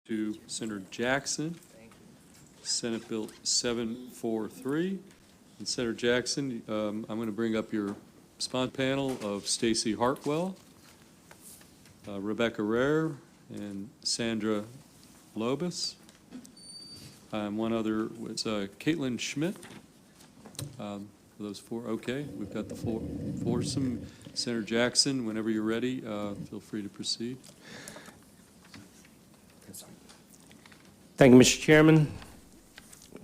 To Senator Jackson, Senate Bill 743. And Senator Jackson, I'm going to bring up your sponsor panel of Stacy Hartwell, Rebecca Rare, and Sandra Lobus. One other was Caitlin Schmidt. For those four, okay, we've got the foursome. Senator Jackson, whenever you're ready, feel free to proceed. Thank you, Mr. Chairman.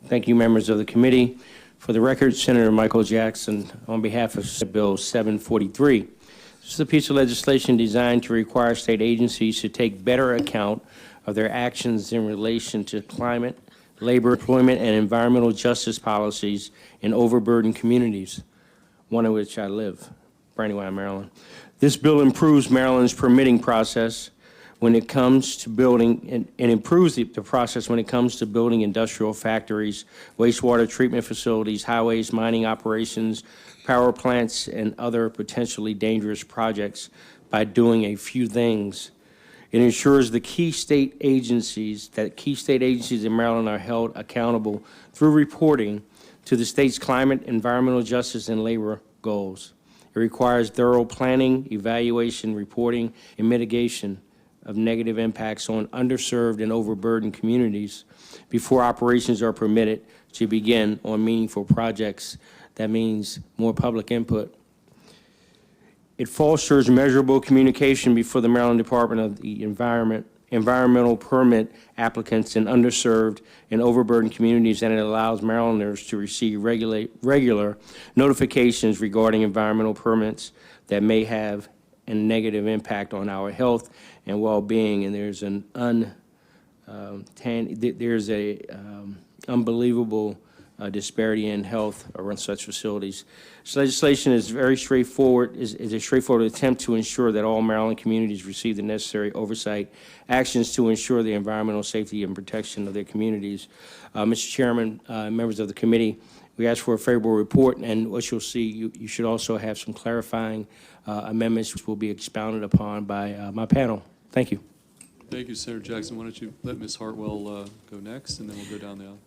Thank you, members of the committee. For the record, Senator Michael Jackson, on behalf of Senate Bill 743. This is a piece of legislation designed to require state agencies to take better account of their actions in relation to climate, labor, employment, and environmental justice policies in overburdened communities, one of which I live, Brandywine, Maryland. This bill improves Maryland's permitting process when it comes to building, and improves the process when it comes to building industrial factories, wastewater treatment facilities, highways, mining operations, power plants, and other potentially dangerous projects by doing a few things. It ensures the key state agencies in Maryland are held accountable through reporting to the state's climate, environmental justice, and labor goals. It requires thorough planning, evaluation, reporting, and mitigation of negative impacts on underserved and overburdened communities before operations are permitted to begin on meaningful projects. That means more public input. It fosters measurable communication before the Maryland Department of the environmental permit applicants in underserved and overburdened communities, and it allows Marylanders to receive regular notifications regarding environmental permits that may have a negative impact on our health and well-being. And there's an unbelievable disparity in health around such facilities. This legislation is very straightforward, is a straightforward attempt to ensure that all Maryland communities receive the necessary oversight actions to ensure the environmental safety and protection of their communities. Mr. Chairman, members of the committee, we ask for a favorable report, and what you'll see, you should also have some clarifying amendments which will be expounded upon by my panel. Thank you. Thank you, Senator Jackson. Why don't you let Ms. Hartwell go next, and then we'll go down the aisle.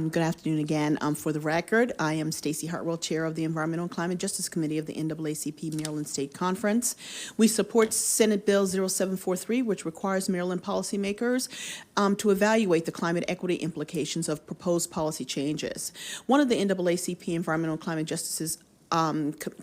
Good afternoon again. For the record, I am Stacy Hartwell, Chair of the Environmental and Climate Justice Committee of the NAACP Maryland State Conference. We support Senate Bill 0743, which requires Maryland policymakers to evaluate the climate equity implications of proposed policy changes. One of the NAACP Environmental and Climate Justice's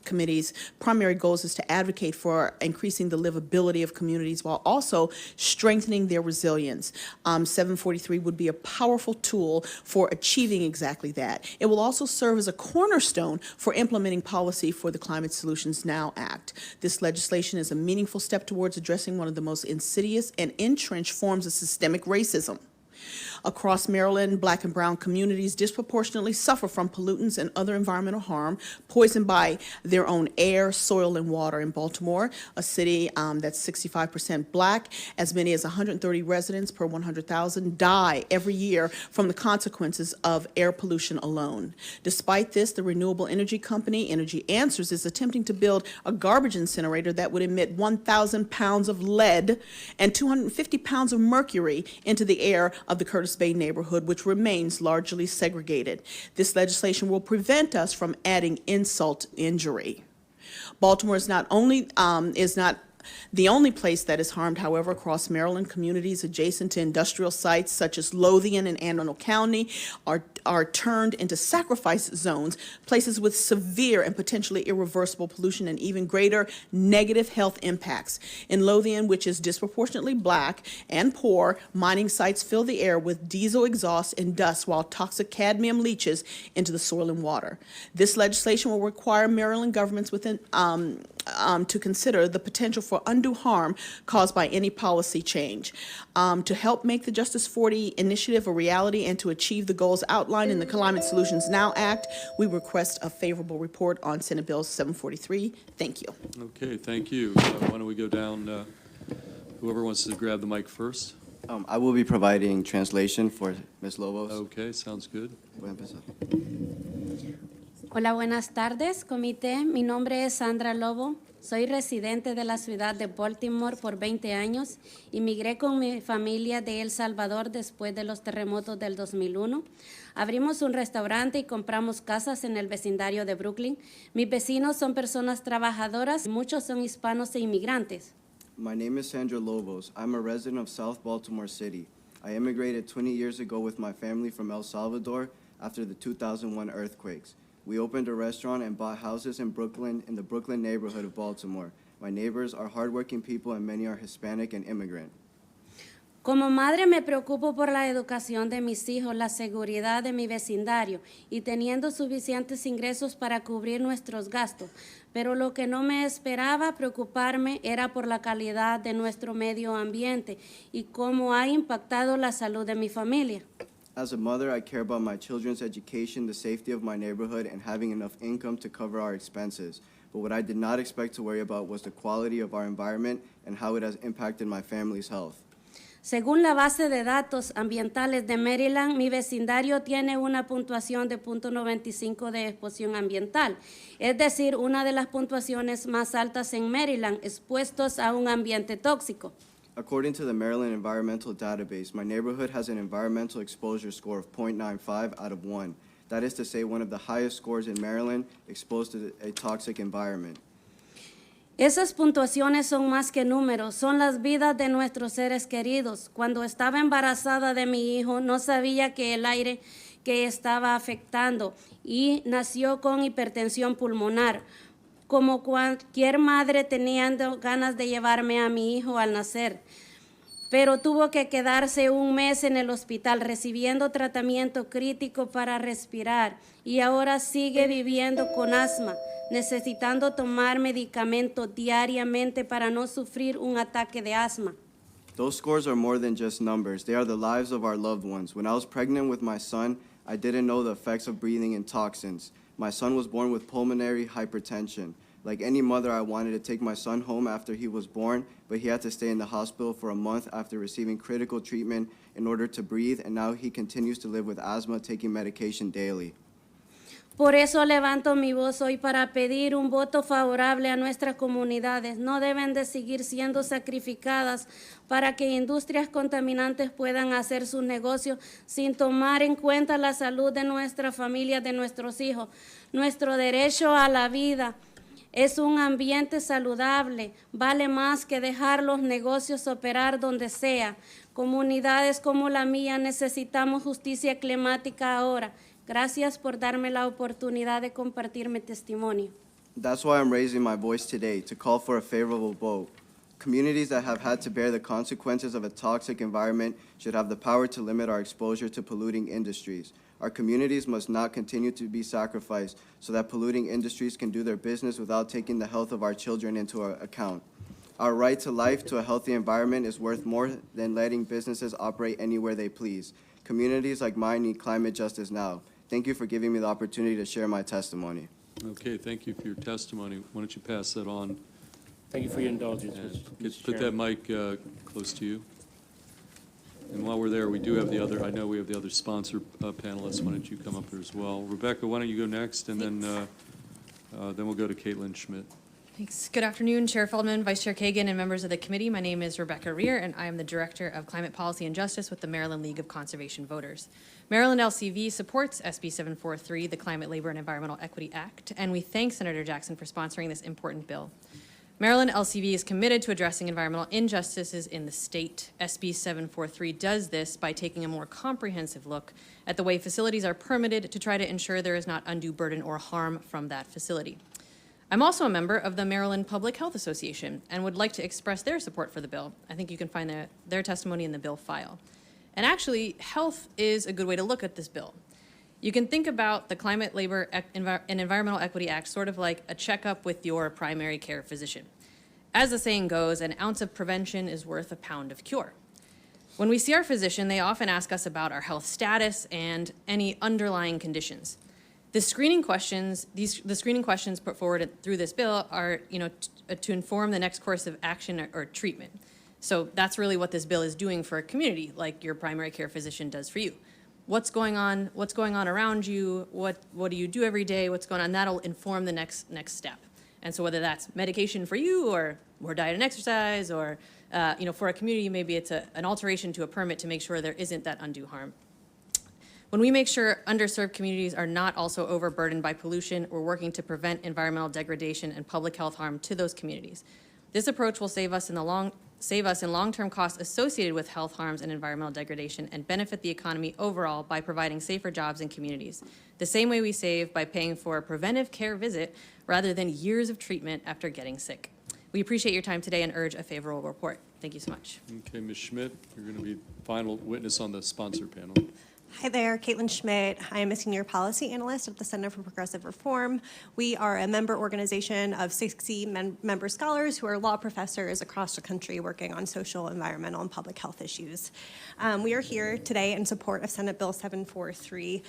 committee's primary goals is to advocate for increasing the livability of communities while also strengthening their resilience. 743 would be a powerful tool for achieving exactly that. It will also serve as a cornerstone for implementing policy for the Climate Solutions Now Act. This legislation is a meaningful step towards addressing one of the most insidious and entrenched forms of systemic racism. Across Maryland, Black and brown communities disproportionately suffer from pollutants and other environmental harm poisoned by their own air, soil, and water. In Baltimore, a city that's 65% Black, as many as 130 residents per 100,000 die every year from the consequences of air pollution alone. Despite this, the renewable energy company, Energy Answers, is attempting to build a garbage incinerator that would emit 1,000 pounds of lead and 250 pounds of mercury into the air of the Curtis Bay neighborhood, which remains largely segregated. This legislation will prevent us from adding insult to injury. Baltimore is not the only place that is harmed. However, across Maryland, communities adjacent to industrial sites such as Lothian and Anne Arundel County are turned into sacrifice zones, places with severe and potentially irreversible pollution and even greater negative health impacts. In Lothian, which is disproportionately Black and poor, mining sites fill the air with diesel exhaust and dust while toxic cadmium leaches into the soil and water. This legislation will require Maryland governments within to consider the potential for undue harm caused by any policy change. To help make the Justice 40 initiative a reality and to achieve the goals outlined in the Climate Solutions Now Act, we request a favorable report on Senate Bill 743. Thank you. Okay, thank you. Why don't we go down, whoever wants to grab the mic first. I will be providing translation for Ms. Lobos. Okay, sounds good. Voy a empezar. Hola, buenas tardes, comité. Mi nombre es Sandra Lobo. Soy residente de la ciudad de Baltimore por 20 años. Inmigré con mi familia de El Salvador después de los terremotos del 2001. Abrimos un restaurante y compramos casas en el vecindario de Brooklyn. Mis vecinos son personas trabajadoras, muchos son hispanos e inmigrantes. My name is Sandra Lobos. I'm a resident of South Baltimore City. I immigrated 20 years ago with my family from El Salvador after the 2001 earthquakes. We opened a restaurant and bought houses in Brooklyn, in the Brooklyn neighborhood of Baltimore. My neighbors are hardworking people and many are Hispanic and immigrant. Como madre me preocupo por la educación de mis hijos, la seguridad de mi vecindario y teniendo suficientes ingresos para cubrir nuestros gastos. Pero lo que no me esperaba preocuparme era por la calidad de nuestro medio ambiente y cómo ha impactado la salud de mi familia. As a mother, I care about my children's education, the safety of my neighborhood, and having enough income to cover our expenses. But what I did not expect to worry about was the quality of our environment and how it has impacted my family's health. Según la base de datos ambientales de Maryland, mi vecindario tiene una puntuación de .95 de exposición ambiental, es decir, una de las puntuaciones más altas en Maryland, expuestos a un ambiente tóxico. According to the Maryland Environmental Database, my neighborhood has an environmental exposure score of 0.95 out of 1. That is to say, one of the highest scores in Maryland exposed to a toxic environment. Esas puntuaciones son más que números, son las vidas de nuestros seres queridos. Cuando estaba embarazada de mi hijo, no sabía que el aire que estaba afectando y nació con hipertensión pulmonar. Como cualquier madre teniendo ganas de llevarme a mi hijo al nacer, pero tuvo que quedarse un mes en el hospital recibiendo tratamiento crítico para respirar y ahora sigue viviendo con asma, necesitando tomar medicamento diariamente para no sufrir un ataque de asma. Those scores are more than just numbers. They are the lives of our loved ones. When I was pregnant with my son, I didn't know the effects of breathing in toxins. My son was born with pulmonary hypertension. Like any mother, I wanted to take my son home after he was born, but he had to stay in the hospital for a month after receiving critical treatment in order to breathe, and now he continues to live with asthma, taking medication daily. Por eso levanto mi voz hoy para pedir un voto favorable a nuestras comunidades. No deben de seguir siendo sacrificadas para que industrias contaminantes puedan hacer sus negocios sin tomar en cuenta la salud de nuestra familia, de nuestros hijos. Nuestro derecho a la vida es un ambiente saludable, vale más que dejar los negocios operar donde sea. Comunidades como la mía necesitamos justicia climática ahora. Gracias por darme la oportunidad de compartir mi testimonio. That's why I'm raising my voice today, to call for a favorable vote. Communities that have had to bear the consequences of a toxic environment should have the power to limit our exposure to polluting industries. Our communities must not continue to be sacrificed so that polluting industries can do their business without taking the health of our children into account. Our right to life, to a healthy environment, is worth more than letting businesses operate anywhere they please. Communities like mine need climate justice now. Thank you for giving me the opportunity to share my testimony. Okay, thank you for your testimony. Why don't you pass that on? Thank you for your indulgence, And Mr. put that Chairman. mic close to you. And while we're there, we do have the other, I know we have the other sponsor panelists. Why don't you come up here as well? Rebecca, why don't you go next, and then we'll go to Caitlin Schmidt. Thanks. Good afternoon, Chair Feldman, Vice Chair Kagan, and members of the committee. My name is Rebecca Rear, and I am the Director of Climate Policy and Justice with the Maryland League of Conservation Voters. Maryland LCV supports SB 743, the Climate, Labor, and Environmental Equity Act, and we thank Senator Jackson for sponsoring this important bill. Maryland LCV is committed to addressing environmental injustices in the state. SB 743 does this by taking a more comprehensive look at the way facilities are permitted to try to ensure there is not undue burden or harm from that facility. I'm also a member of the Maryland Public Health Association and would like to express their support for the bill. I think you can find their testimony in the bill file. And actually, health is a good way to look at this bill. You can think about the Climate, Labor, and Environmental Equity Act sort of like a checkup with your primary care physician. As the saying goes, an ounce of prevention is worth a pound of cure. When we see our physician, they often ask us about our health status and any underlying conditions. The screening questions put forward through this bill are, to inform the next course of action or treatment. So that's really what this bill is doing for a community, like your primary care physician does for you. What's going on around you? What do you do every day? What's going on? That'll inform the next step. And so whether that's medication for you or more diet and exercise, or for a community, maybe it's an alteration to a permit to make sure there isn't that undue harm. When we make sure underserved communities are not also overburdened by pollution, we're working to prevent environmental degradation and public health harm to those communities. This approach will save us in long-term costs associated with health harms and environmental degradation, and benefit the economy overall by providing safer jobs in communities. The same way we save by paying for a preventive care visit rather than years of treatment after getting sick. We appreciate your time today and urge a favorable report. Thank you so much. Okay, Ms. Schmidt, you're going to be final witness on the sponsor panel. Hi there, Caitlin Schmidt. I am a senior policy analyst at the Center for Progressive Reform. We are a member organization of 60 member scholars who are law professors across the country working on social, environmental, and public health issues. We are here today in support of Senate Bill 743.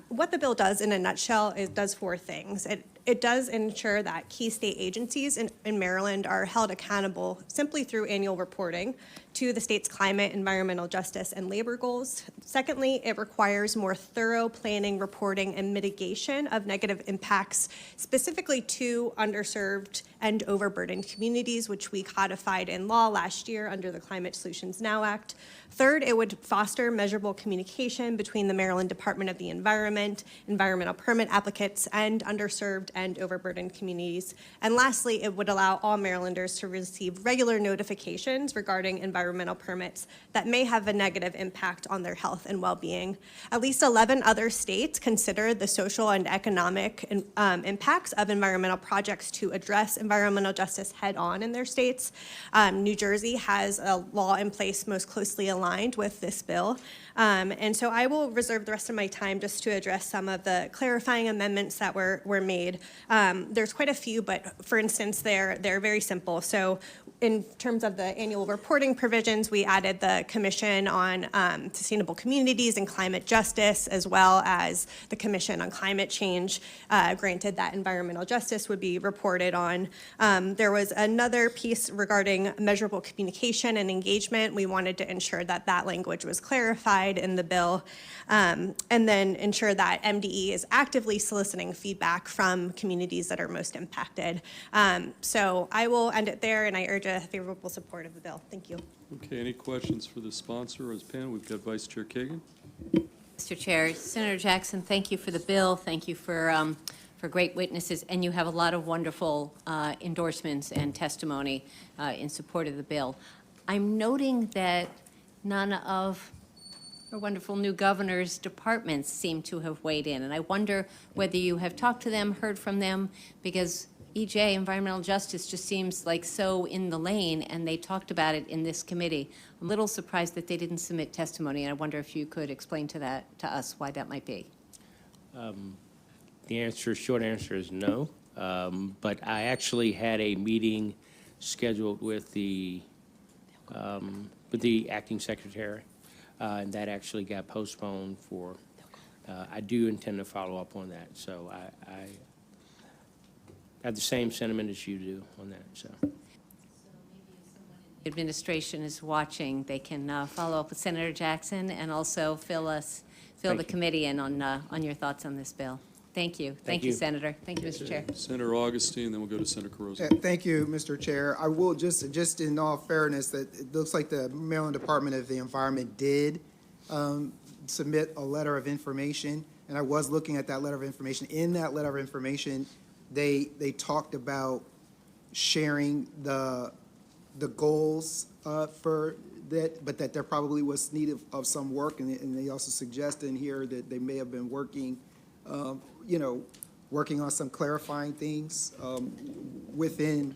What the bill does in a nutshell is does four things. It does ensure that key state agencies in Maryland are held accountable simply through annual reporting to the state's climate, environmental justice, and labor goals. Secondly, it requires more thorough planning, reporting, and mitigation of negative impacts, specifically to underserved and overburdened communities, which we codified in law last year under the Climate Solutions Now Act. Third, it would foster measurable communication between the Maryland Department of the Environment, environmental permit applicants, and underserved and overburdened communities. And lastly, it would allow all Marylanders to receive regular notifications regarding environmental permits that may have a negative impact on their health and well-being. At least 11 other states consider the social and economic impacts of environmental projects to address environmental justice head-on in their states. New Jersey has a law in place most closely aligned with this bill. And so I will reserve the rest of my time just to address some of the clarifying amendments that were made. There's quite a few, but for instance, they're very simple. So in terms of the annual reporting provisions, we added the Commission on Sustainable Communities and Climate Justice, as well as the Commission on Climate Change, granted that environmental justice would be reported on. There was another piece regarding measurable communication and engagement. We wanted to ensure that that language was clarified in the bill, and then ensure that MDE is actively soliciting feedback from communities that are most impacted. So I will end it there, and I urge a favorable support of the bill. Thank you. Okay, any questions for the sponsor or his panel? We've got Vice Chair Kagan. Mr. Chair, Senator Jackson, thank you for the bill. Thank you for great witnesses, and you have a lot of wonderful endorsements and testimony in support of the bill. I'm noting that none of our wonderful new governor's departments seem to have weighed in, and I wonder whether you have talked to them, heard from them, because EJ, environmental justice, just seems like so in the lane, and they talked about it in this committee. I'm a little surprised that they didn't submit testimony, and I wonder if you could explain to us why that might be. The short answer is no. But I actually had a meeting scheduled with the acting secretary, and that actually got postponed for, I do intend to follow up on that. So I have the same sentiment as you do on that, so. Administration is watching, they can follow up with Senator Jackson and also fill the committee in on your thoughts on this bill. Thank you. Thank you, Senator. Thank you, Mr. Chair. Senator Augustine, then we'll go to Senator Carozza. Thank you, Mr. Chair. I will just in all fairness, that it looks like the Maryland Department of the Environment did submit a letter of information, and I was looking at that letter of information. In that letter of information, they talked about sharing the goals for that, but that there probably was need of some work, and they also suggested in here that they may have been working, working on some clarifying things within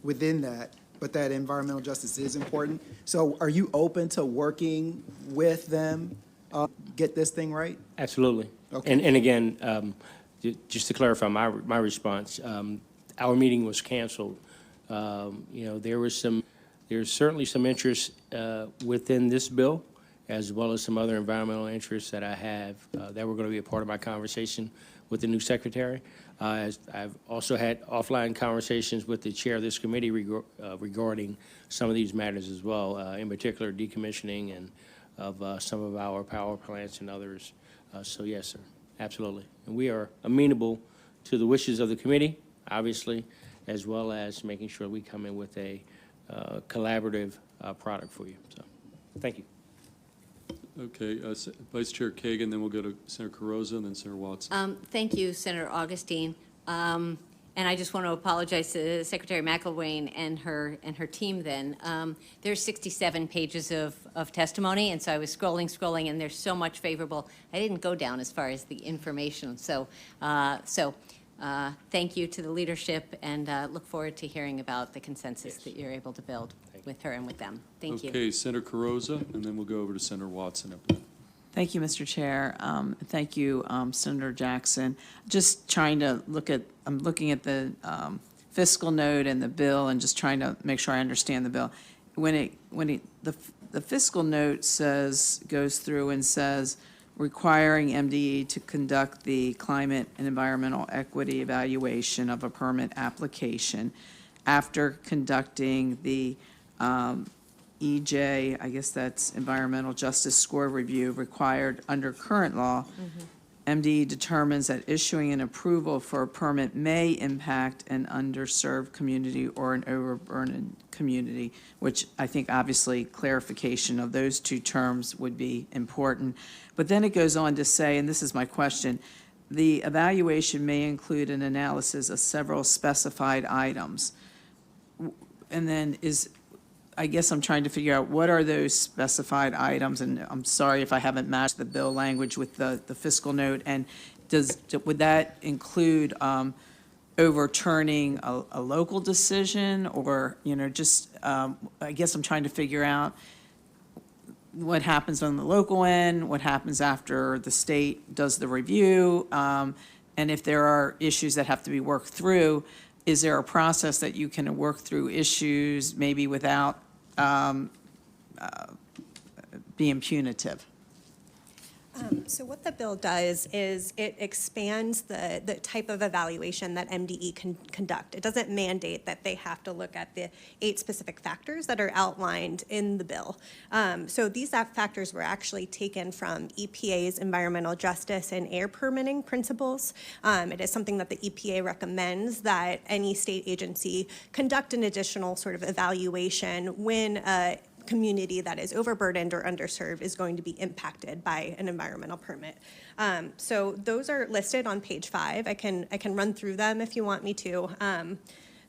that, but that environmental justice is important. So are you open to working with them, get this thing right? Absolutely. Okay. And again, just to clarify my response, our meeting was canceled. There's certainly some interest within this bill, as well as some other environmental interests that I have that were going to be a part of my conversation with the new secretary. I've also had offline conversations with the chair of this committee regarding some of these matters as well, in particular decommissioning and of some of our power plants and others. So yes, sir, absolutely. And we are amenable to the wishes of the committee, obviously, as well as making sure we come in with a collaborative product for you. So, thank you. Okay, Vice Chair Kagan, then we'll go to Senator Carrozza and then Senator Watson. Thank you, Senator Augustine. And I just want to apologize to Secretary McElwain and her team then. There's 67 pages of testimony, and so I was scrolling, and there's so much favorable. I didn't go down as far as the information. So thank you to the leadership, and look forward to hearing about the consensus that you're able to build with her and with them. Thank you. Okay, Senator Carrozza, and then we'll go over to Senator Watson after that. Thank you, Mr. Chair. Thank you, Senator Jackson. Just trying to I'm looking at the fiscal note and the bill and just trying to make sure I understand the bill. The fiscal note goes through and says, requiring MDE to conduct the climate and environmental equity evaluation of a permit application after conducting the EJ, I guess that's Environmental Justice Score Review required under current law. MDE determines that issuing an approval for a permit may impact an underserved community or an overburdened community, which I think obviously clarification of those two terms would be important. But then it goes on to say, and this is my question, the evaluation may include an analysis of several specified items. And then I guess I'm trying to figure out what are those specified items, and I'm sorry if I haven't matched the bill language with the fiscal note, and would that include overturning a local decision, or, just, I guess I'm trying to figure out what happens on the local end, what happens after the state does the review, and if there are issues that have to be worked through, is there a process that you can work through issues maybe without being punitive? So what the bill does is it expands the type of evaluation that MDE can conduct. It doesn't mandate that they have to look at the 8 specific factors that are outlined in the bill. So these factors were actually taken from EPA's environmental justice and air permitting principles. It is something that the EPA recommends that any state agency conduct an additional sort of evaluation when a community that is overburdened or underserved is going to be impacted by an environmental permit. So those are listed on page 5. I can run through them if you want me to.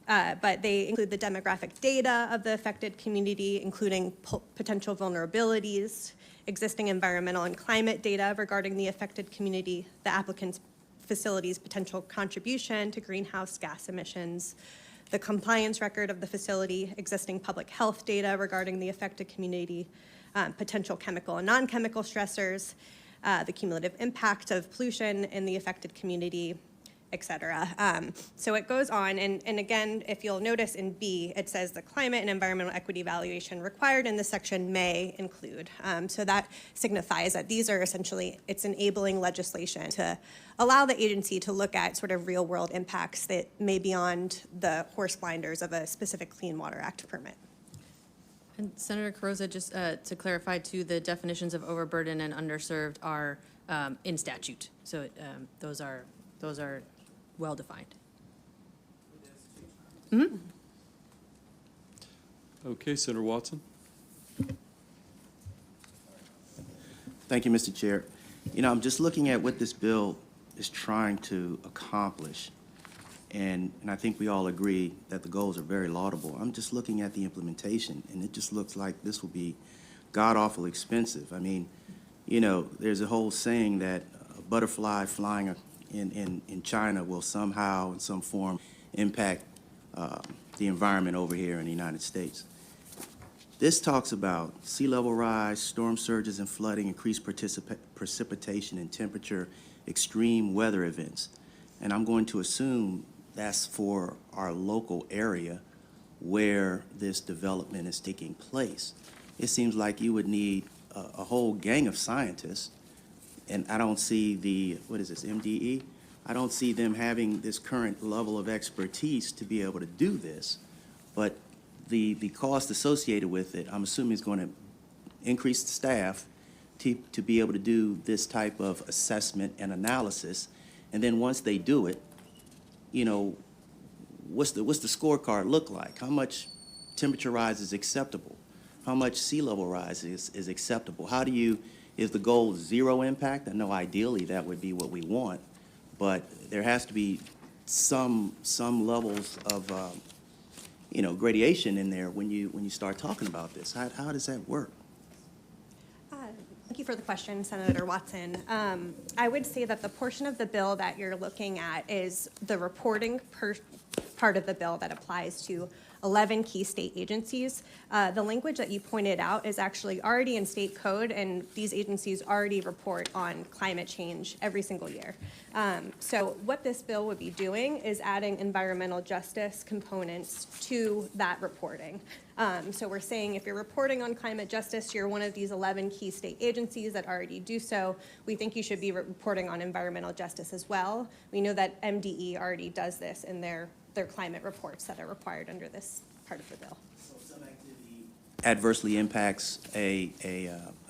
But they include the demographic data of the affected community, including potential vulnerabilities, existing environmental and climate data regarding the affected community, the applicant's facility's potential contribution to greenhouse gas emissions, the compliance record of the facility, existing public health data regarding the affected community, potential chemical and non-chemical stressors, the cumulative impact of pollution in the affected community, et cetera. So it goes on, and again, if you'll notice in B, it says the climate and environmental equity evaluation required in this section may include. So that signifies that these are essentially, it's enabling legislation to allow the agency to look at sort of real world impacts that may be beyond the horse blinders of a specific Clean Water Act permit. And Senator Carrozza, just to clarify too, the definitions of overburdened and underserved are in statute. So those are well defined. Okay, Senator Watson. Thank you, Mr. Chair. I'm just looking at what this bill is trying to accomplish, and I think we all agree that the goals are very laudable. I'm just looking at the implementation, and it just looks like this will be god-awful expensive. I mean, there's a whole saying that a butterfly flying in China will somehow, in some form, impact the environment over here in the United States. This talks about sea level rise, storm surges and flooding, increased precipitation and temperature, extreme weather events. And I'm going to assume that's for our local area where this development is taking place. It seems like you would need a whole gang of scientists, and I don't see what is this, MDE? I don't see them having this current level of expertise to be able to do this, but the cost associated with it, I'm assuming is going to increase the staff to be able to do this type of assessment and analysis. And then once they do it, what's the scorecard look like? How much temperature rise is acceptable? How much sea level rise is acceptable? How do you, is the goal zero impact? I know ideally that would be what we want, but there has to be some levels of, gradation in there when you start talking about this. How does that work? Thank you for the question, Senator Watson. I would say that the portion of the bill that you're looking at is the reporting part of the bill that applies to 11 key state agencies. The language that you pointed out is actually already in state code, and these agencies already report on climate change every single year. So what this bill would be doing is adding environmental justice components to that reporting. So we're saying if you're reporting on climate justice, you're one of these 11 key state agencies that already do so. We think you should be reporting on environmental justice as well. We know that MDE already does this in their climate reports that are required under this part of the bill. So if some activity adversely impacts a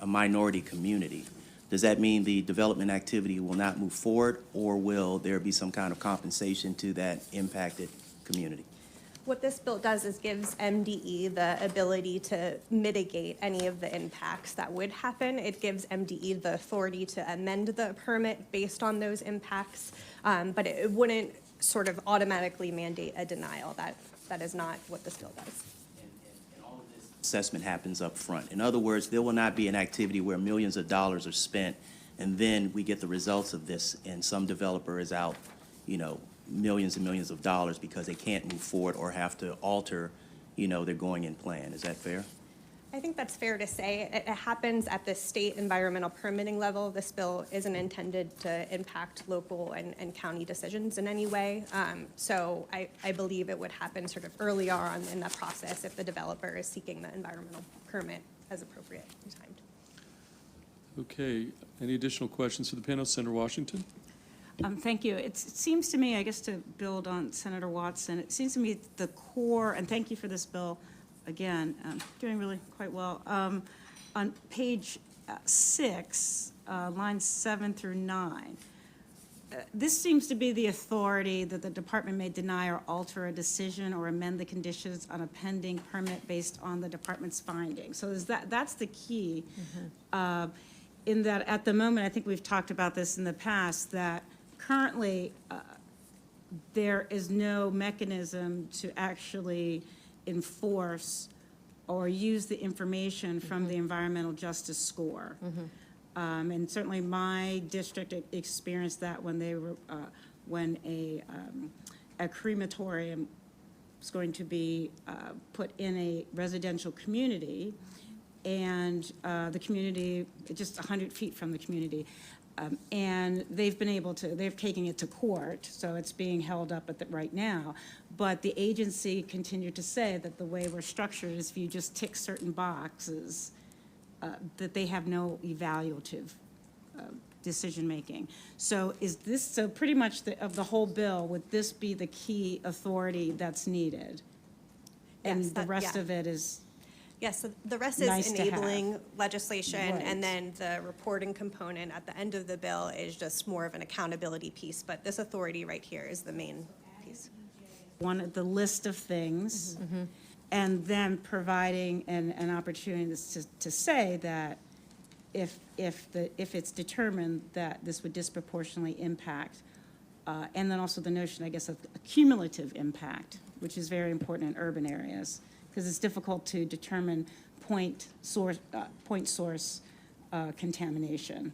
minority community, does that mean the development activity will not move forward, or will there be some kind of compensation to that impacted community? What this bill does is gives MDE the ability to mitigate any of the impacts that would happen. It gives MDE the authority to amend the permit based on those impacts, but it wouldn't sort of automatically mandate a denial. That is not what this bill does. And all of this assessment happens up front. In other words, there will not be an activity where millions of dollars are spent and then we get the results of this and some developer is out, millions and millions of dollars because they can't move forward or have to alter, their going-in plan. Is that fair? I think that's fair to say. It happens at the state environmental permitting level. This bill isn't intended to impact local and county decisions in any way. So I believe it would happen sort of early on in the process if the developer is seeking the environmental permit as appropriate and timed. Okay, any additional questions for the panel? Senator Washington? Thank you. It seems to me, I guess to build on Senator Watson, it seems to me the core, and thank you for this bill, again, doing really quite well. On page 6, lines 7 through 9, this seems to be the authority that the department may deny or alter a decision or amend the conditions on a pending permit based on the department's findings. So that's the key. In that at the moment, I think we've talked about this in the past, that currently there is no mechanism to actually enforce or use the information from the environmental justice score. And certainly my district experienced that when they were, when a crematorium was going to be put in a residential community, and the community, just 100 feet from the community, and they've been able to, they're taking it to court, so it's being held up right now. But the agency continued to say that the way we're structured is if you just tick certain boxes, that they have no evaluative decision-making. So is this, so pretty much of the whole bill, would this be the key authority that's needed? And Yes, the rest yeah. of it is Yes, so the rest nice is to have. enabling legislation, Right. and then the reporting component at the end of the bill is just more of an accountability piece, but this authority right here is the main piece. one of the list of things, and then providing an opportunity to say that if it's determined that this would disproportionately impact, and then also the notion, I guess, of a cumulative impact, which is very important in urban areas, because it's difficult to determine point source contamination.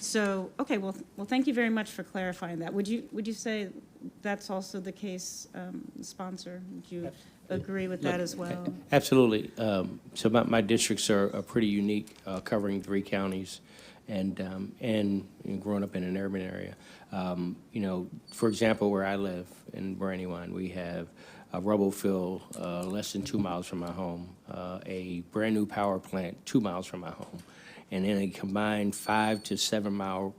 So, okay, well, thank you very much for clarifying that. Would you say that's also the case, sponsor? Would you agree with that as well? Absolutely. So my districts are pretty unique, covering 3 counties, and growing up in an urban area. For example, where I live in Brandywine, we have a rubble field less than 2 miles from my home, a brand-new power plant 2 miles from my home, and in a combined 5 to 7 mile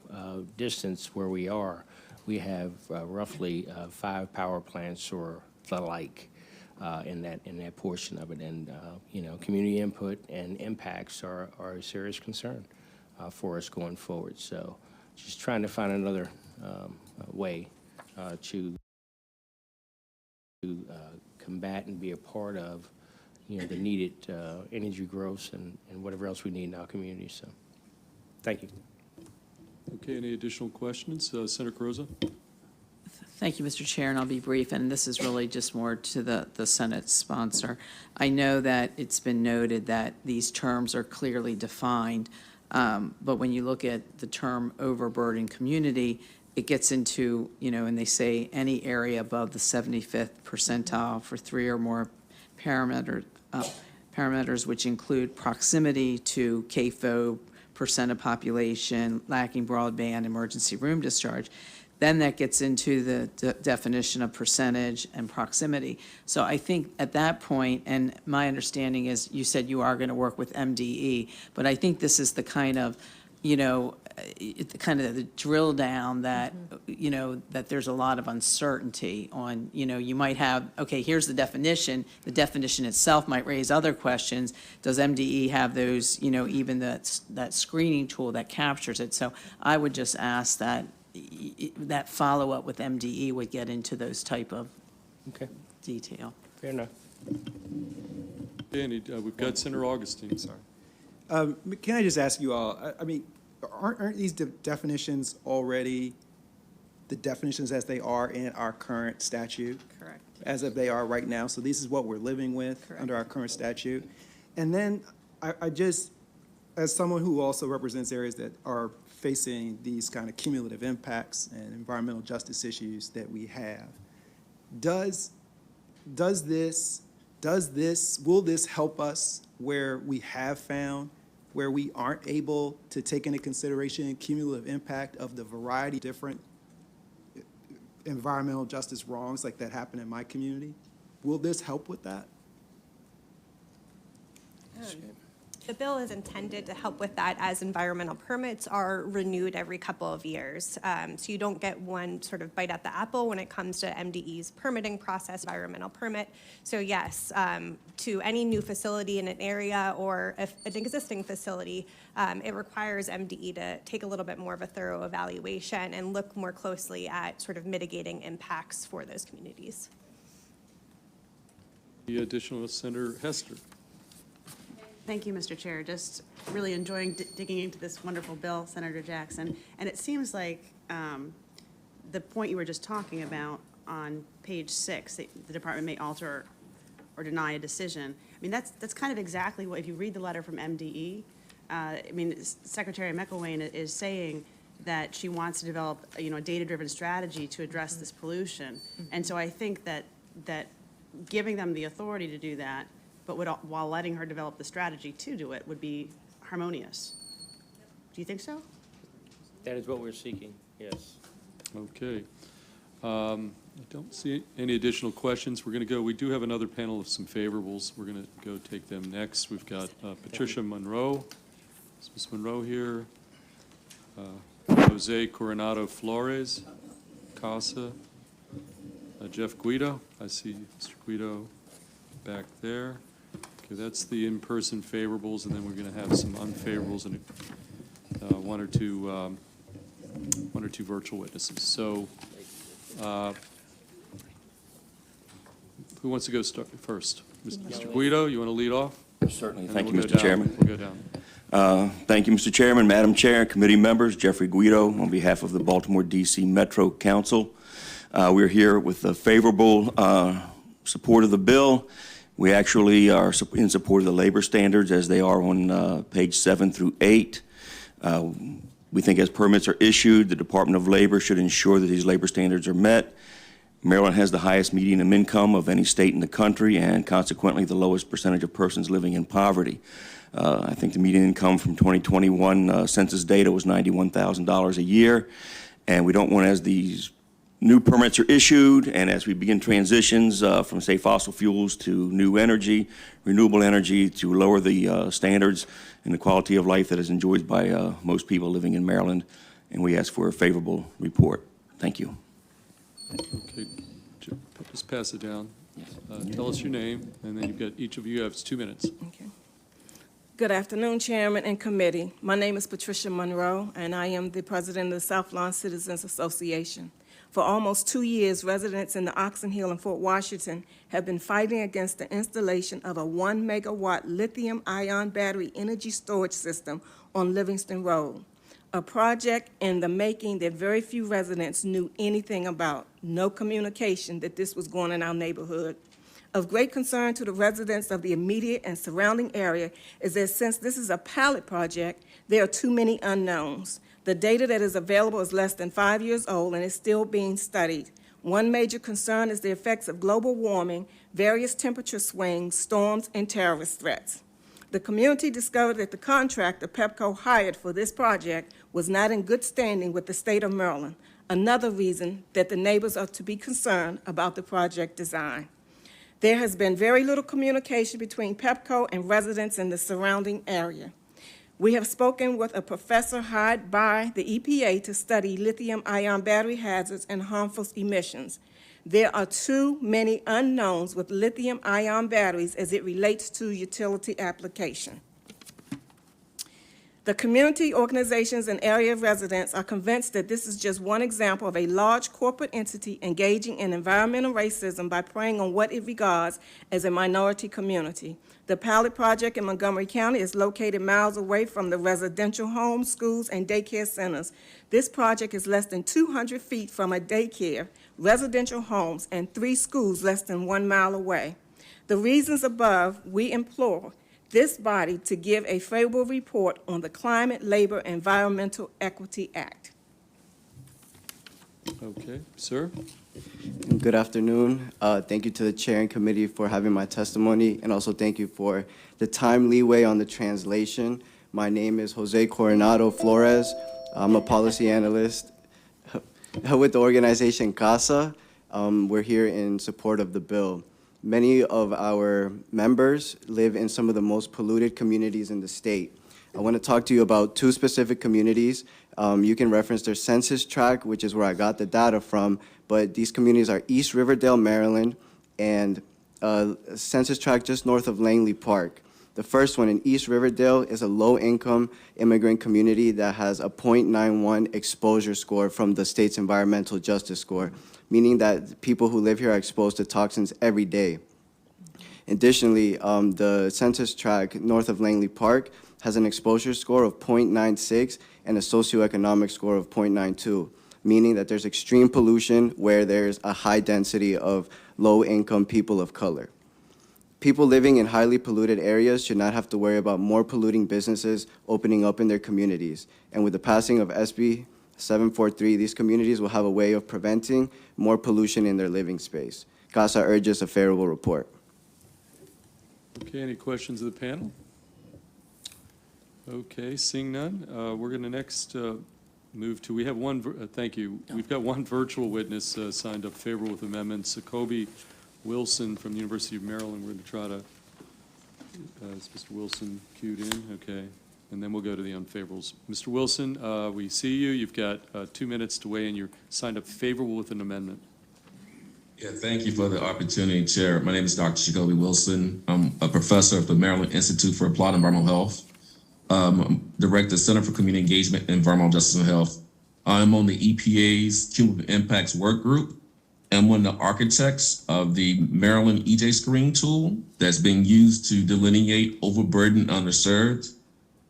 distance where we are, we have roughly 5 power plants or the like in that portion of it. And community input and impacts are a serious concern for us going forward. So just trying to find another way to to combat and be a part of, the needed energy growth and whatever else we need in our community. So, thank you. Okay, any additional questions? Senator Cardoza? Thank you, Mr. Chair, and I'll be brief, and this is really just more to the Senate sponsor. I know that it's been noted that these terms are clearly defined, but when you look at the term overburdened community, it gets into, and they say any area above the 75th percentile for 3 or more parameters, which include proximity to CAFO, percent of population, lacking broadband, emergency room discharge. Then that gets into the definition of percentage and proximity. So I think at that point, and my understanding is you said you are going to work with MDE, but I think this is the kind of, the drill down that, that there's a lot of uncertainty on, you might have, okay, here's the definition. The definition itself might raise other questions. Does MDE have those, even that screening tool that captures it? So I would just ask that that follow-up with MDE would get into those type of detail. Fair enough. Okay, we've got Senator Augustine. Sorry. Can I just ask you all, I mean, aren't these definitions already the definitions as they are in our current statute? Correct. As of they are right now, so this is what we're living with under our current statute. And then I just, as someone who also represents areas that are facing these kind of cumulative impacts and environmental justice issues that we have, will this help us where we have found where we aren't able to take into consideration cumulative impact of the variety of different environmental justice wrongs like that happen in my community? Will this help with that? The bill is intended to help with that as environmental permits are renewed every couple of years. So you don't get one sort of bite at the apple when it comes to MDE's permitting process, environmental permit. So yes, to any new facility in an area or if an existing facility, it requires MDE to take a little bit more of a thorough evaluation and look more closely at sort of mitigating impacts for those communities. The additional Senator Hester. Thank you, Mr. Chair. Just really enjoying digging into this wonderful bill, Senator Jackson. And it seems like the point you were just talking about on page 6, the department may alter or deny a decision. I mean, that's kind of exactly what, if you read the letter from MDE, I mean, Secretary McElwain is saying that she wants to develop, a data-driven strategy to address this pollution. And so I think that giving them the authority to do that, but while letting her develop the strategy to do it would be harmonious. Do you think so? That is what we're seeking, yes. Okay. I don't see any additional questions. We're going to go, we do have another panel of some favorables. We're going to go take them next. We've got Patricia Monroe. Is Ms. Monroe here? Jose Coronado Flores, Casa. Jeff Guido. I see Mr. Guido back there. Okay, that's the in-person favorables, and then we're going to have some unfavorables and one or two virtual witnesses. So, who wants to go first? Mr. Guido, you want to lead off? Certainly. And Thank then you, we'll Mr. go Chairman. down. We'll go down. Thank you, Mr. Chairman, Madam Chair, committee members, Jeffrey Guido on behalf of the Baltimore D.C. Metro Council. We're here with a favorable support of the bill. We actually are in support of the labor standards as they are on page 7 through 8. We think as permits are issued, the Department of Labor should ensure that these labor standards are met. Maryland has the highest median income of any state in the country and consequently the lowest percentage of persons living in poverty. I think the median income from 2021 census data was $91,000 a year, and we don't want, as these new permits are issued and as we begin transitions from, say, fossil fuels to new energy, renewable energy, to lower the standards and the quality of life that is enjoyed by most people living in Maryland, and we ask for a favorable report. Thank you. Okay, just pass it down. Tell us your name, and then you've got, each of you has 2 minutes. Okay. Good afternoon, Chairman and Committee. My name is Patricia Monroe, and I am the President of the South Lawn Citizens Association. For almost 2 years, residents in the Oxon Hill and Fort Washington have been fighting against the installation of a 1 megawatt lithium-ion battery energy storage system on Livingston Road, a project in the making that very few residents knew anything about. No communication that this was going in our neighborhood. Of great concern to the residents of the immediate and surrounding area is that since this is a pilot project, there are too many unknowns. The data that is available is less than 5 years old and is still being studied. One major concern is the effects of global warming, various temperature swings, storms, and terrorist threats. The community discovered that the contractor Pepco hired for this project was not in good standing with the state of Maryland, another reason that the neighbors are to be concerned about the project design. There has been very little communication between Pepco and residents in the surrounding area. We have spoken with a professor hired by the EPA to study lithium-ion battery hazards and harmful emissions. There are too many unknowns with lithium-ion batteries as it relates to utility application. The community organizations and area residents are convinced that this is just one example of a large corporate entity engaging in environmental racism by preying on what it regards as a minority community. The pilot project in Montgomery County is located miles away from the residential homes, schools, and daycare centers. This project is less than 200 feet from a daycare, residential homes, and 3 schools less than 1 mile away. The reasons above, we implore this body to give a favorable report on the Climate, Labor, and Environmental Equity Act. Okay, sir? Good afternoon. Thank you to the chair and committee for having my testimony, and also thank you for the time leeway on the translation. My name is Jose Coronado Flores. I'm a policy analyst with the organization CASA. We're here in support of the bill. Many of our members live in some of the most polluted communities in the state. I want to talk to you about 2 specific communities. You can reference their census tract, which is where I got the data from, but these communities are East Riverdale, Maryland, and census tract just north of Langley Park. The first one in East Riverdale is a low-income immigrant community that has a 0.91 exposure score from the state's environmental justice score, meaning that people who live here are exposed to toxins every day. Additionally, the census tract north of Langley Park has an exposure score of 0.96 and a socioeconomic score of 0.92, meaning that there's extreme pollution where there's a high density of low-income people of color. People living in highly polluted areas should not have to worry about more polluting businesses opening up in their communities. And with the passing of SB 743, these communities will have a way of preventing more pollution in their living space. CASA urges a favorable report. Okay, any questions of the panel? Okay, seeing none, we're going to next move to, we have one, thank you. We've got one virtual witness signed up favorable with amendments, Jacoby Wilson from the University of Maryland. We're going to try to, is Mr. Wilson queued in? Okay, and then we'll go to the unfavorables. Mr. Wilson, we see you. You've got 2 minutes to weigh in. You're signed up favorable with an amendment. Yeah, thank you for the opportunity, Chair. My name is Dr. Jacoby Wilson. I'm a professor of the Maryland Institute for Applied Environmental Health. Director, Center for Community Engagement, Environmental Justice and Health. I'm on the EPA's Cumulative Impacts Work Group. I'm one of the architects of the Maryland EJ Screen tool that's being used to delineate overburdened, underserved.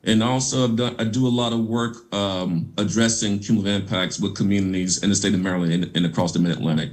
And also I do a lot of work addressing cumulative impacts with communities in the state of Maryland and across the Mid-Atlantic.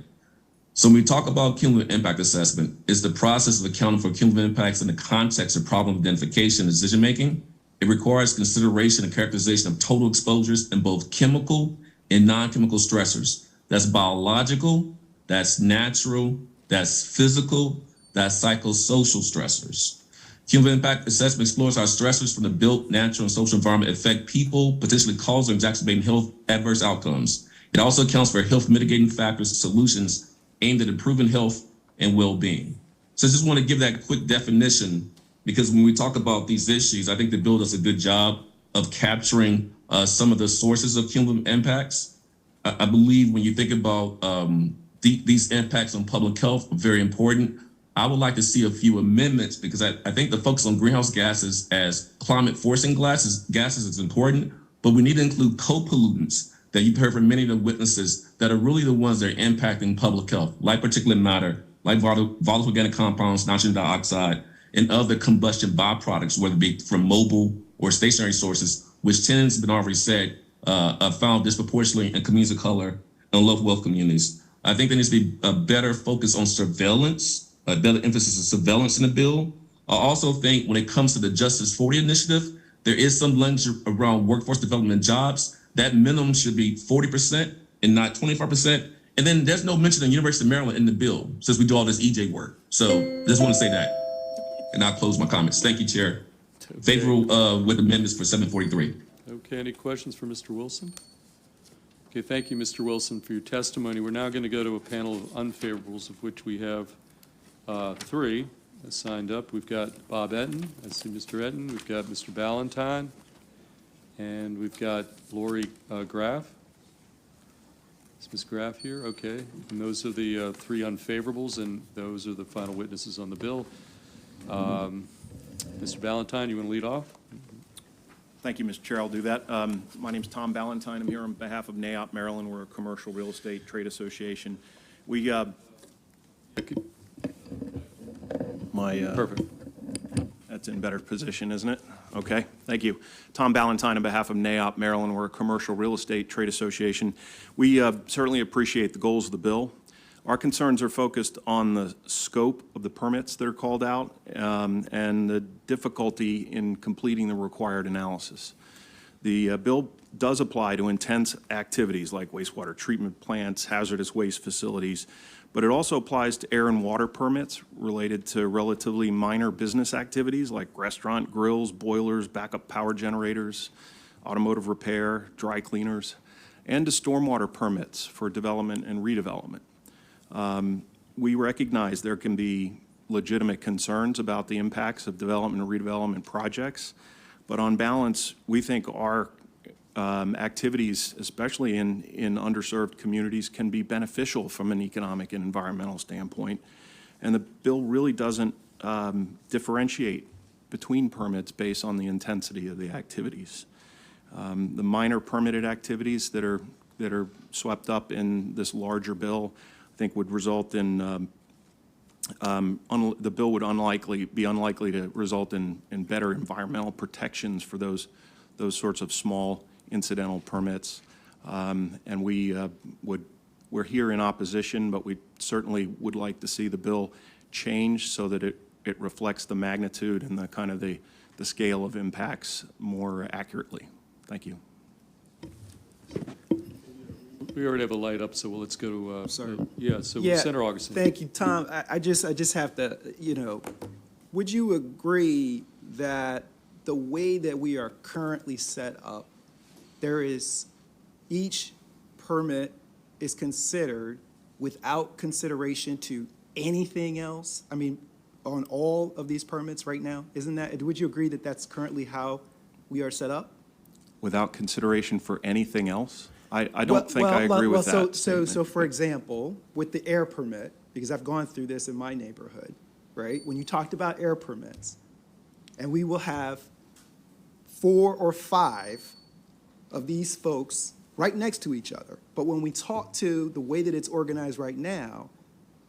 So when we talk about cumulative impact assessment, it's the process of accounting for cumulative impacts in the context of problem identification and decision-making. It requires consideration and characterization of total exposures in both chemical and non-chemical stressors. That's biological, that's natural, that's physical, that's psychosocial stressors. Cumulative impact assessment explores how stressors from the built, natural, and social environment affect people, potentially causing or exacerbating health adverse outcomes. It also accounts for health mitigating factors and solutions aimed at improving health and well-being. So I just want to give that quick definition, because when we talk about these issues, I think the bill does a good job of capturing some of the sources of cumulative impacts. I believe when you think about these impacts on public health are very important. I would like to see a few amendments, because I think the focus on greenhouse gases as climate forcing gases is important, but we need to include co-pollutants that you've heard from many of the witnesses that are really the ones that are impacting public health, like particulate matter, like volatile organic compounds, nitrogen dioxide, and other combustion byproducts, whether it be from mobile or stationary sources, which tends, been already said, are found disproportionately in communities of color and low wealth communities. I think there needs to be a better focus on surveillance, a better emphasis on surveillance in the bill. I also think when it comes to the Justice 40 initiative, there is some language around workforce development and jobs. That minimum should be 40% and not 25%. And then there's no mention of University of Maryland in the bill, since we do all this EJ work. So just want to say that. And I'll close my comments. Thank you, Chair. Okay. Favorable with amendments for 743. Okay, any questions for Mr. Wilson? Okay, thank you, Mr. Wilson, for your testimony. We're now going to go to a panel of unfavorables, of which we have three signed up. We've got Bob Etten. I see Mr. Etten. We've got Mr. Ballantyne. And we've got Lori Graff. Is Ms. Graff here? Okay. And those are the three unfavorables, and those are the final witnesses on the bill. Mr. Ballantyne, you want to lead off? Thank you, Mr. Chair. I'll do that. My name's Tom Ballantyne. I'm here on behalf of NAIOP Maryland. We're a commercial real estate trade association. We Perfect. That's in better position, isn't it? Okay, thank you. Tom Ballantyne on behalf of NAIOP Maryland. We're a commercial real estate trade association. We certainly appreciate the goals of the bill. Our concerns are focused on the scope of the permits that are called out and the difficulty in completing the required analysis. The bill does apply to intense activities like wastewater treatment plants, hazardous waste facilities, but it also applies to air and water permits related to relatively minor business activities like restaurant grills, boilers, backup power generators, automotive repair, dry cleaners, and to stormwater permits for development and redevelopment. We recognize there can be legitimate concerns about the impacts of development and redevelopment projects, but on balance, we think our activities, especially in underserved communities, can be beneficial from an economic and environmental standpoint. And the bill really doesn't differentiate between permits based on the intensity of the activities. The minor permitted activities that are swept up in this larger bill, I think would result in, the bill would be unlikely to result in better environmental protections for those sorts of small incidental permits. And we're here in opposition, but we certainly would like to see the bill change so that it reflects the magnitude and the kind of the scale of impacts more accurately. Thank you. We already have a light up, so let's go to, Sorry. Senator Augustine. Thank you, Tom. I just have to, would you agree that the way that we are currently set up, there is, each permit is considered without consideration to anything else? I mean, on all of these permits right now, isn't that, would you agree that that's currently how we are set up? Without consideration for anything else? I don't think I agree with that So for example, with the air permit, because I've gone through this in my neighborhood, right? When you talked about air permits, and we will have 4 or 5 of these folks right next to each other. But when we talk to the way that it's organized right now,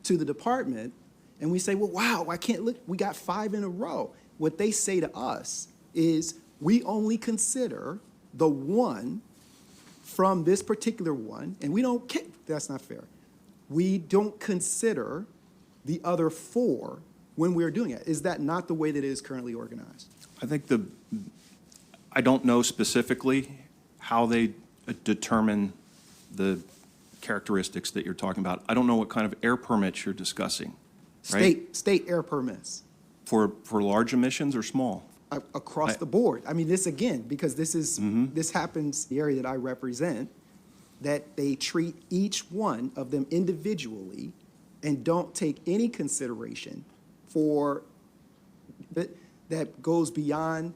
to the department, and we say, well, wow, I can't look, we got 5 in a row. What they say to us is, we only consider the one from this particular one, and we don't care, that's not fair. We don't consider the other 4 when we're doing it. Is that not the way that it is currently organized? I think I don't know specifically how they determine the characteristics that you're talking about. I don't know what kind of air permits you're discussing, right? State air permits. For large emissions or small? Across the board. I mean, this again, because this is, this happens, the area that I represent, that they treat each one of them individually and don't take any consideration for, that goes beyond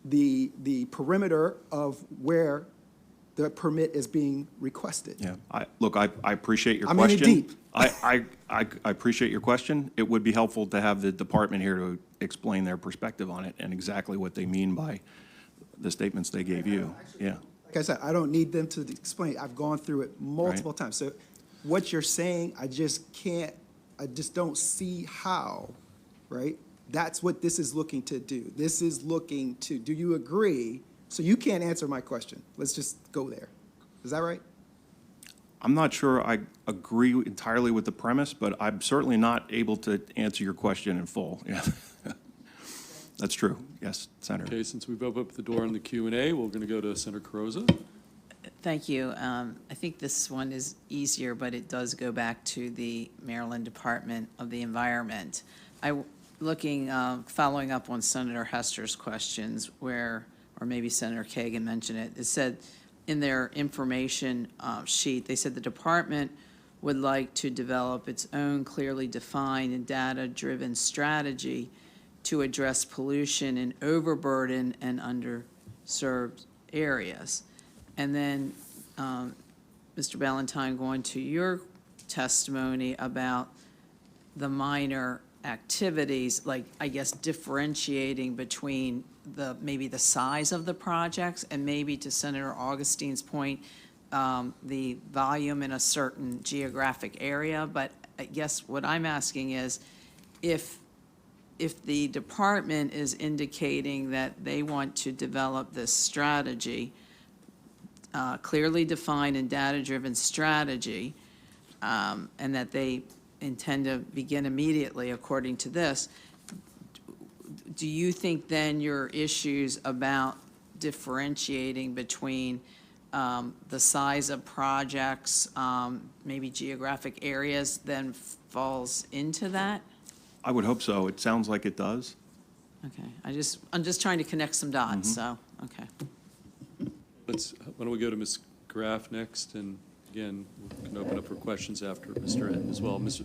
the perimeter of where the permit is being requested. Yeah, look, I appreciate your I'm question. in it deep. I appreciate your question. It would be helpful to have the department here to explain their perspective on it and exactly what they mean by the statements they gave you. Yeah. I said, I don't need them to explain. I've gone through it multiple times. So what you're saying, I just don't see how, right? That's what this is looking to do. This is looking to, do you agree? So you can't answer my question. Let's just go there. Is that right? I'm not sure I agree entirely with the premise, but I'm certainly not able to answer your question in full. Yeah. That's true. Yes, Senator. Okay, since we've opened up the door on the Q&A, we're going to go to Senator Carrozza. Thank you. I think this one is easier, but it does go back to the Maryland Department of the Environment. Following up on Senator Hester's questions or maybe Senator Kagan mentioned it, it said in their information sheet, they said the department would like to develop its own clearly defined and data-driven strategy to address pollution in overburden and underserved areas. And then, Mr. Ballantyne, going to your testimony about the minor activities, like, I guess, differentiating between maybe the size of the projects and maybe, to Senator Augustine's point, the volume in a certain geographic area. But I guess what I'm asking is, if the department is indicating that they want to develop this strategy, clearly defined and data-driven strategy, and that they intend to begin immediately according to this, do you think then your issues about differentiating between the size of projects, maybe geographic areas, then falls into that? I would hope so. It sounds like it does. Okay, I'm just trying to connect some dots, so, okay. Why don't we go to Ms. Graff next, and again, we can open up for questions after Mr. Ed as well. Ms.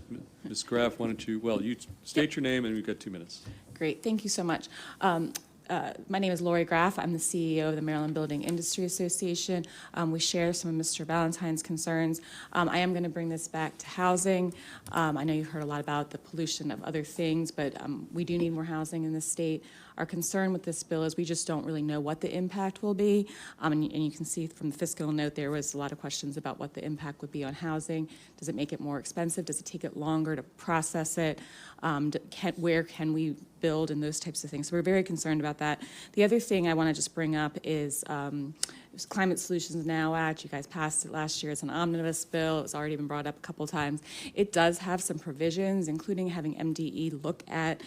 Graff, why don't you state your name, and we've got 2 minutes. Great, thank you so much. My name is Lori Graff. I'm the CEO of the Maryland Building Industry Association. We share some of Mr. Ballantyne's concerns. I am going to bring this back to housing. I know you've heard a lot about the pollution of other things, but we do need more housing in this state. Our concern with this bill is we just don't really know what the impact will be. And you can see from the fiscal note there was a lot of questions about what the impact would be on housing. Does it make it more expensive? Does it take it longer to process it? Where can we build and those types of things? So we're very concerned about that. The other thing I want to just bring up is Climate Solutions Now Act. You guys passed it last year. It's an omnibus bill. It's already been brought up a couple times. It does have some provisions, including having MDE look at,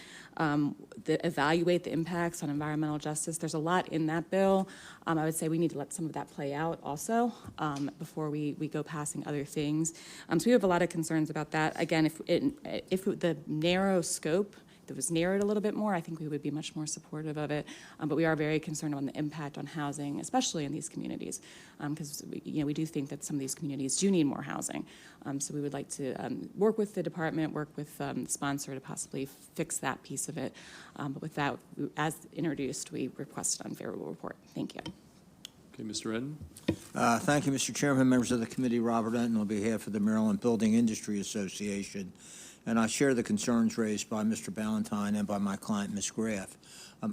evaluate the impacts on environmental justice. There's a lot in that bill. I would say we need to let some of that play out also before we go passing other things. So we have a lot of concerns about that. Again, if the narrow scope, if it was narrowed a little bit more, I think we would be much more supportive of it. But we are very concerned about the impact on housing, especially in these communities, because we do think that some of these communities do need more housing. So we would like to work with the department, work with the sponsor to possibly fix that piece of it. But with that, as introduced, we request an unfavorable report. Thank you. Okay, Mr. Eden. Thank you, Mr. Chairman, members of the committee. Robert Eden on behalf of the Maryland Building Industry Association. And I share the concerns raised by Mr. Ballantyne and by my client, Ms. Graff. I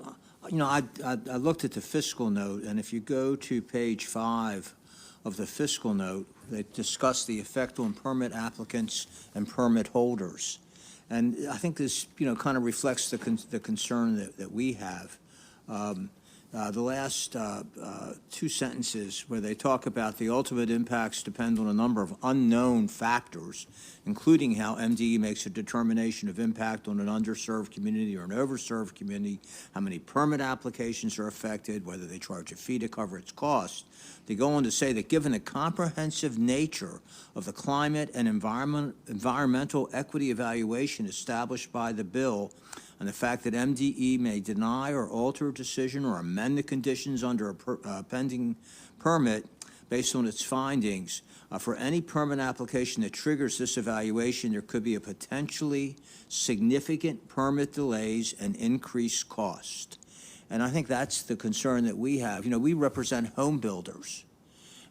looked at the fiscal note, and if you go to page 5 of the fiscal note, they discuss the effect on permit applicants and permit holders. And I think this, kind of reflects the concern that we have. The last 2 sentences where they talk about the ultimate impacts depend on a number of unknown factors, including how MDE makes a determination of impact on an underserved community or an overserved community, how many permit applications are affected, whether they charge a fee to cover its cost. They go on to say that given the comprehensive nature of the climate and environmental equity evaluation established by the bill, and the fact that MDE may deny or alter a decision or amend the conditions under a pending permit based on its findings, for any permit application that triggers this evaluation, there could be a potentially significant permit delays and increased cost. And I think that's the concern that we have. We represent home builders.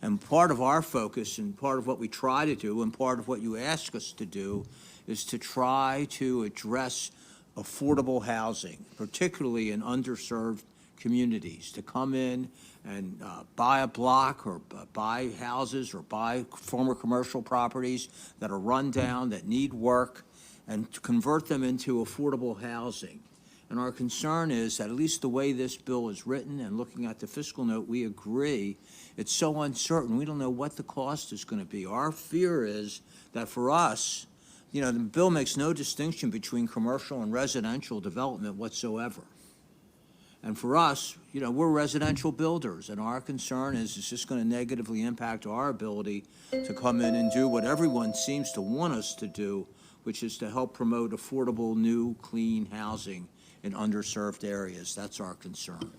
And part of our focus and part of what we try to do and part of what you ask us to do is to try to address affordable housing, particularly in underserved communities to come in and buy a block or buy houses or buy former commercial properties that are run down, that need work, and to convert them into affordable housing. And our concern is that at least the way this bill is written and looking at the fiscal note, we agree it's so uncertain. We don't know what the cost is going to be. Our fear is that for us, you know, the bill makes no distinction between commercial and residential development whatsoever. And for us, you know, we're residential builders, and our concern is it's just going to negatively impact our ability to come in and do what everyone seems to want us to do, which is to help promote affordable, new, clean housing in underserved areas. That's our concern.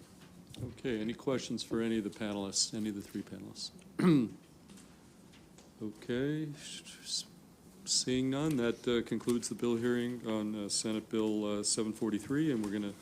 Okay, any questions for any of the panelists, any of the three panelists? Okay, seeing none, that concludes the bill hearing on Senate Bill 743, and we're going to